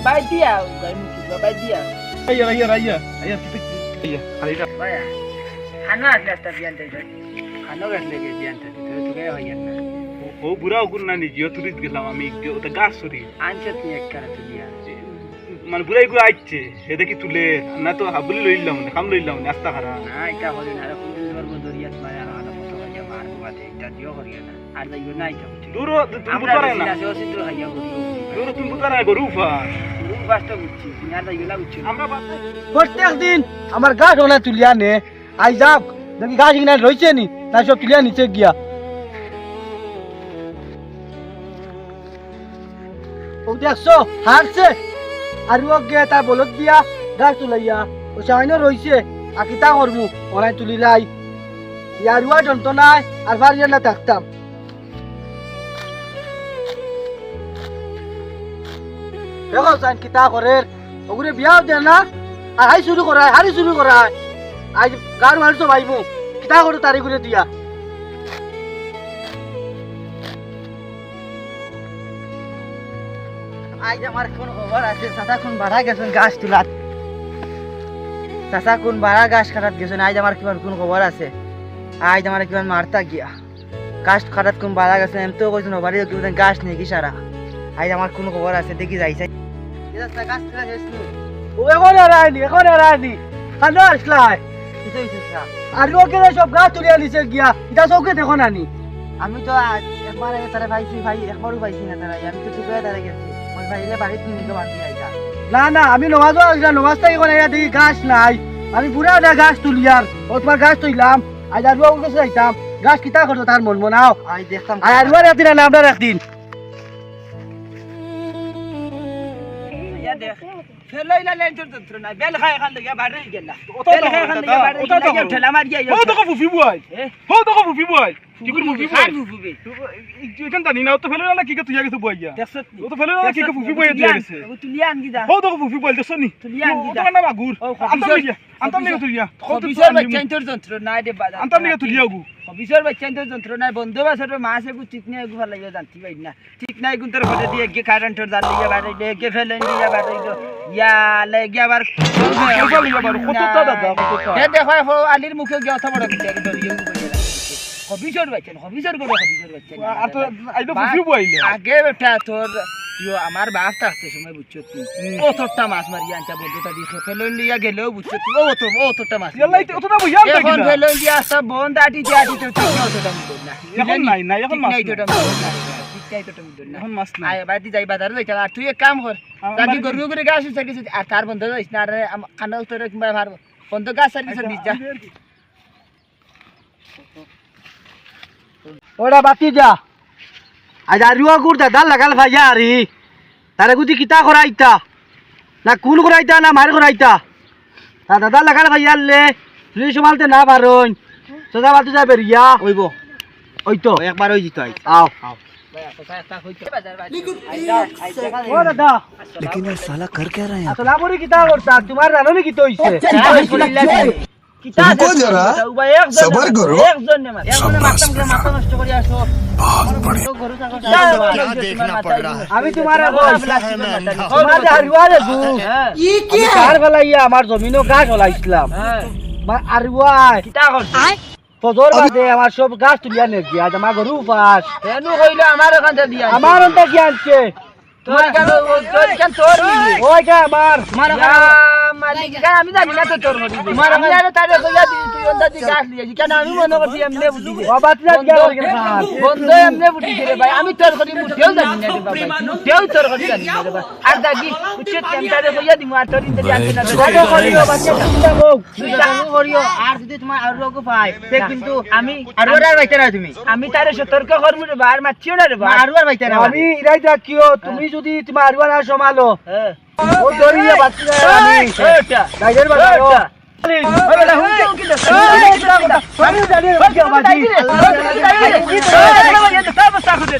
by দিয়া গাই মুখি by দিয়া আইয়া খালিটা ভাইয়া খানো আসলে একটা বিয়ান তাই খানো আসলে কে বিয়ান তাই তো কে হইয়া না ও বুড়া ওগুন না নিজে তুরিত গেলাম আমি ওটা গাছ সরি আনছে তুই এক কারা তুলিয়া মানে বুড়াই গুলো আইছে হে দেখি তুলে না তো হাবুলি লইলাম না কাম লইলাম না আস্তা খারা না এটা হল না আর কোন ধর্ম দরিয়া মারা আর কত হইয়া মার বাতে এটা দিও করিয়া না আর যাইও না এটা দূর তুমি বুঝারা না আমরা সিদ্ধ হইয়া করিও দূর তুমি বুঝারা গরুফা বাস্তা বুঝছি আর যাইও না বুঝছি আমরা প্রত্যেক দিন আমার গাছ ওনা তুলিয়া নে আই যাক দেখি গাছ ইগনা রইছে নি তাই সব তুলিয়া নিচে গিয়া ও দেখছো হারছে আর ও গে তার বলদ দিয়া গাছ তুলাইয়া ও সাইনো রইছে আকিতা করমু ওনাই তুলিলাই ইয়ার ওয়া যন্ত্র নাই আর ভারিয়া না থাকতাম দেখো সাইন কিতা করে ওগুলো বিয়াও দেয় না আর হাই শুরু করায় হারি শুরু করায় আজ গাড় মারছো ভাইমু কিতা করে তারি করে দিয়া আজ আমার কোন খবর আছে চাচা কোন বাড়া গেছেন গাছ তুলাত চাচা কোন বাড়া গাছ কাটাত গেছেন আজ আমার কিমান কোন খবর আছে আজ আমার কিমান মারতা গিয়া গাছ কাটাত কোন বাড়া গেছেন এম তো কইছেন বাড়ি গাছ নেই কি সারা আজ আমার কোন খবর আছে দেখি যাইছে গাছ তুলা শেষ ও এখন আর আইনি খানো আসলাই আর লোকে সব গাছ তুলিয়া নিচে গিয়া এটা চৌকে দেখো নানি আমি তো একবার তারা পাইছি ভাই একবারও পাইছি না তারা আমি তো চুপে তারা গেছি ওই ভাই এলে বাড়িতে নিতে বান্ধি আইতা না আমি নমাজও আসলাম নমাজ থেকে কোনো দেখি গাছ নাই আমি পুরা ওটা গাছ তুলিয়ার ও তোমার গাছ তুইলাম আজ আর কাছে যাইতাম গাছ কিতা করতো তার মন মনাও আই দেখতাম আর একদিন না আপনার একদিন দেখ ফেলাইলা লেন্টর যন্ত্র না বেল খায় খান লাগা বাড়ি গেল বেল খায় খান লাগা বাড়ি গেল ঠেলা মার গিয়া ও তো ফুফি বয় ও তো ফুফি বয় কি করে ফুফি বয় ফুফি এখান জানি না ও তো ফেলে না কি কে তুই গেছে বইয়া দেখছ ও তো ফেলে না কি কে ফুফি বইয়া তুই গেছে ও তুলিয়া আনগি দা ও তো ফুফি বয় দেখছ নি তুলিয়া আনগি দা ও তো না বাগুর আন্তাম নিয়ে তুলিয়া অফিসার বাচ্চান্তর যন্ত্র না দে বাজার আন্তাম নিয়ে তুলিয়া গু অফিসার বাচ্চান্তর যন্ত্র না বন্ধ বাসর মাসে গু ঠিক নাই গু ভালো জানতি পাই না ঠিক নাই গুন্তর ফটে দিয়ে গে কারেন্টর জাল লিয়া বাড়ি গে ফেলেন দিয়া বাড়ি ইয়া লাগি আবার কতটা দাদা হে দেখো আলির মুখে গিয়া কথা বড় কিছু ধরিয়ে অফিসার বাচ্চা অফিসার বাচ্চা আর তো আইলো ফুফি বইলে আগে বেটা তোর আমার বাপ থাকতে সময় বুঝছো তুই কতটা মাছ মারি আনটা বন্ধুটা দিয়ে ফেলন দিয়া গেলেও বুঝছো তুই অতটা মাছ অতটা বইয়া এখন ফেলন দিয়া সব বন্ধ আটি তো ঠিক অতটা মিল না এখন নাই এখন মাছ নাই তোটা মিল না ঠিক নাই তোটা মিল না এখন মাছ নাই আয় বাড়ি যাই বাজারে যাইতা আর তুই এক কাম কর তাকি গরু করে গাছ সার্ভিস আর তার বন্ধ যাইস না আর খানা উত্তরে কিংবা ভার বন্ধ গাছ সার্ভিস দিস যা ওরা বাতি যা আজ আরুয়া গুড় দাদা লাগাল ভাইয়া আরি তারে গুদি কিতা করাইতা না কুল করাইতা না মার করাইতা তা দাদা লাগাল ভাইয়া লে তুই সমালতে না পারোন সোজা বাতু যা বেরিয়া ওইব ওই তো একবার ওই জিতো আও ও দাদা लेकिन ये साला कर क्या रहे हैं আসলা বড়ি কিতা করতা তোমার জানো কি তো হইছে रुको जरा सबर करो মাথা নষ্ট করে আসো बहुत बढ़िया আমি তোমার তোমার আরুয়া রে গু কি কার ফলাইয়া আমার জমিনও গাছ হলাইছিলাম আরুয়া কিতা করছ ফজর বাদে আমার সব গাছ তুলিয়া নে গিয়া আমার গরু পাস কেন কইলো আমার ওখান থেকে দিয়া আমার অন্তে কি আনছে তোর কেন তোর কেন তোর ওই কে আমার আমি জানি না তো তোর মরি তোমার আমি আর তারে কইয়া দি তুই ওন্দা দি গাছ লিয়েছি কেন আমি মনে করছি এমনে বুঝি বাবা তুই গিয়া লাগে খান বন্ধ এমনে বুঝি রে ভাই আমি তোর করি মুঠেও জানি না রে বাবা মুঠেও তোর করি জানি না রে ভাই আর দাগি উচ্চে টেমটারে কইয়া দিমু আর তোর ইন্দে জানি না কত করিও বাচ্চা চিন্তা হোক তুই জানি করিও আর যদি তোমার আর রোগ পায় তে কিন্তু আমি আর ওরার বাইতে না তুমি আমি তারে সতর্ক করমু রে ভাই আর মাছিও না রে ভাই আর ওর বাইতে না আমি ইরাই রাখিও তুমি যদি তোমার আরুয়া না সমালো হ্যাঁ ও দরিয়া বাচ্চা আমি এটা গাইদের বাজারো ওটা হুমকি হুমকি দাও আমি জানি কি বাজি কি তো সব সাথে